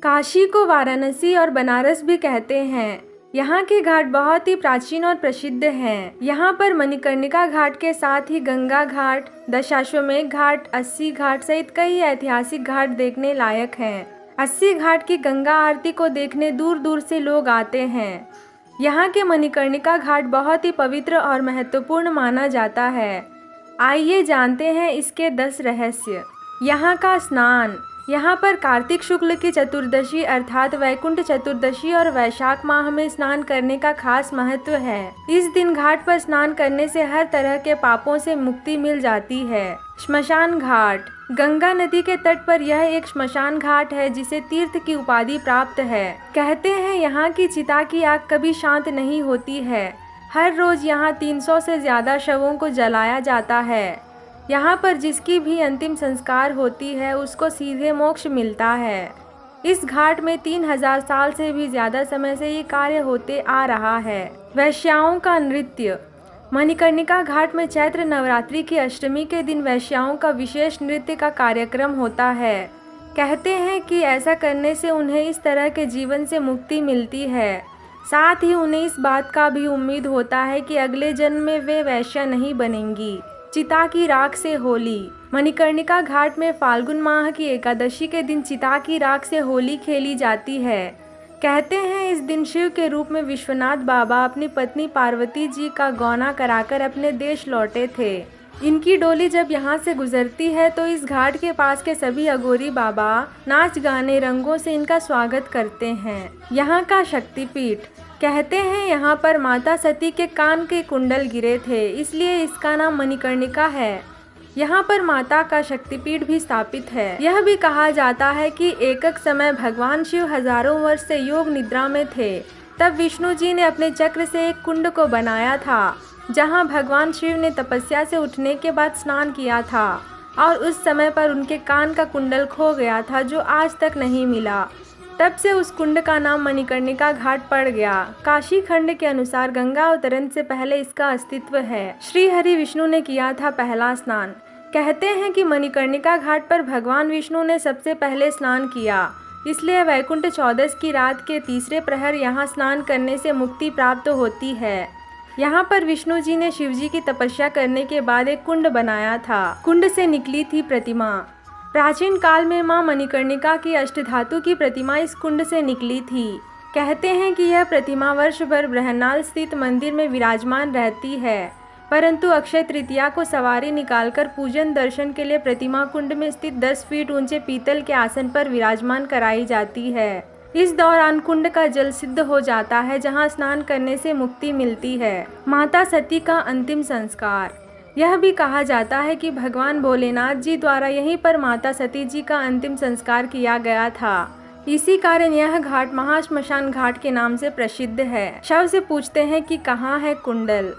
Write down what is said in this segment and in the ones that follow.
काशी को वाराणसी और बनारस भी कहते हैं। यहाँ के घाट बहुत ही प्राचीन और प्रसिद्ध हैं। यहाँ पर मणिकर्णिका घाट के साथ ही गंगा घाट, दशाश्वमेध घाट, 80 घाट सहित कई ऐतिहासिक घाट देखने लायक हैं। 80 घाट की गंगा आरती को देखने दूर दूर से लोग आते हैं। यहाँ के मणिकर्णिका घाट बहुत ही पवित्र और महत्वपूर्ण माना जाता है। आइए जानते हैं इसके 10 रहस्य। यहाँ का स्नान। यहाँ पर कार्तिक शुक्ल की चतुर्दशी अर्थात वैकुंठ चतुर्दशी और वैशाख माह में स्नान करने का खास महत्व है। इस दिन घाट पर स्नान करने से हर तरह के पापों से मुक्ति मिल जाती है। श्मशान घाट। गंगा नदी के तट पर यह एक श्मशान घाट है जिसे तीर्थ की उपाधि प्राप्त है। कहते हैं यहाँ की चिता की आग कभी शांत नहीं होती है। हर रोज यहाँ 300 से ज्यादा शवों को जलाया जाता है। यहाँ पर जिसकी भी अंतिम संस्कार होती है उसको सीधे मोक्ष मिलता है। इस घाट में 3000 साल से भी ज्यादा समय से ये कार्य होते आ रहा है। वैश्याओं का नृत्य। मणिकर्णिका घाट में चैत्र नवरात्रि की अष्टमी के दिन वैश्याओं का विशेष नृत्य का कार्यक्रम होता है। कहते हैं कि ऐसा करने से उन्हें इस तरह के जीवन से मुक्ति मिलती है। साथ ही उन्हें इस बात का भी उम्मीद होता है कि अगले जन्म में वे वैश्या नहीं बनेंगी। चिता की राख से होली। मणिकर्णिका घाट में फाल्गुन माह की एकादशी के दिन चिता की राख से होली खेली जाती है। कहते हैं इस दिन शिव के रूप में विश्वनाथ बाबा अपनी पत्नी पार्वती जी का गौना कराकर अपने देश लौटे थे। इनकी डोली जब यहाँ से गुजरती है तो इस घाट के पास के सभी अघोरी बाबा नाच गाने रंगों से इनका स्वागत करते हैं। यहाँ का शक्तिपीठ। कहते हैं यहाँ पर माता सती के कान के कुंडल गिरे थे, इसलिए इसका नाम मणिकर्णिका है। यहाँ पर माता का शक्तिपीठ भी स्थापित है। यह भी कहा जाता है कि एक समय भगवान शिव हजारों वर्ष से योग निद्रा में थे। तब विष्णु जी ने अपने चक्र से एक कुंड को बनाया था, जहाँ भगवान शिव ने तपस्या से उठने के बाद स्नान किया था और उस समय पर उनके कान का कुंडल खो गया था जो आज तक नहीं मिला। तब से उस कुंड का नाम मणिकर्णिका घाट पड़ गया। काशी खंड के अनुसार गंगा अवतरण से पहले इसका अस्तित्व है। श्री हरि विष्णु ने किया था पहला स्नान। कहते हैं कि मणिकर्णिका घाट पर भगवान विष्णु ने सबसे पहले स्नान किया, इसलिए वैकुंठ चौदस की रात के तीसरे प्रहर यहाँ स्नान करने से मुक्ति प्राप्त होती है। यहाँ पर विष्णु जी ने शिव जी की तपस्या करने के बाद एक कुंड बनाया था। कुंड से निकली थी प्रतिमा। प्राचीन काल में मां मणिकर्णिका की अष्टधातु की प्रतिमा इस कुंड से निकली थी। कहते हैं कि यह प्रतिमा वर्ष भर बृहन्नाल स्थित मंदिर में विराजमान रहती है, परंतु अक्षय तृतीया को सवारी निकालकर पूजन दर्शन के लिए प्रतिमा कुंड में स्थित 10 फीट ऊंचे पीतल के आसन पर विराजमान कराई जाती है। इस दौरान कुंड का जल सिद्ध हो जाता है, जहां स्नान करने से मुक्ति मिलती है। माता सती का अंतिम संस्कार। यह भी कहा जाता है कि भगवान भोलेनाथ जी द्वारा यहीं पर माता सती जी का अंतिम संस्कार किया गया था। इसी कारण यह घाट महाश्मशान घाट के नाम से प्रसिद्ध है। शव से पूछते हैं कि कहाँ है कुंडल।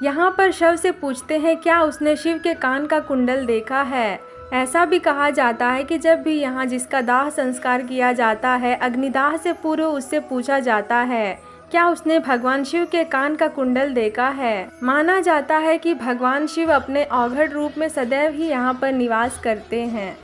यहाँ पर शव से पूछते हैं क्या उसने शिव के कान का कुंडल देखा है। ऐसा भी कहा जाता है कि जब भी यहाँ जिसका दाह संस्कार किया जाता है, अग्निदाह से पूर्व उससे पूछा जाता है क्या उसने भगवान शिव के कान का कुंडल देखा है। माना जाता है कि भगवान शिव अपने औघड़ रूप में सदैव ही यहाँ पर निवास करते हैं।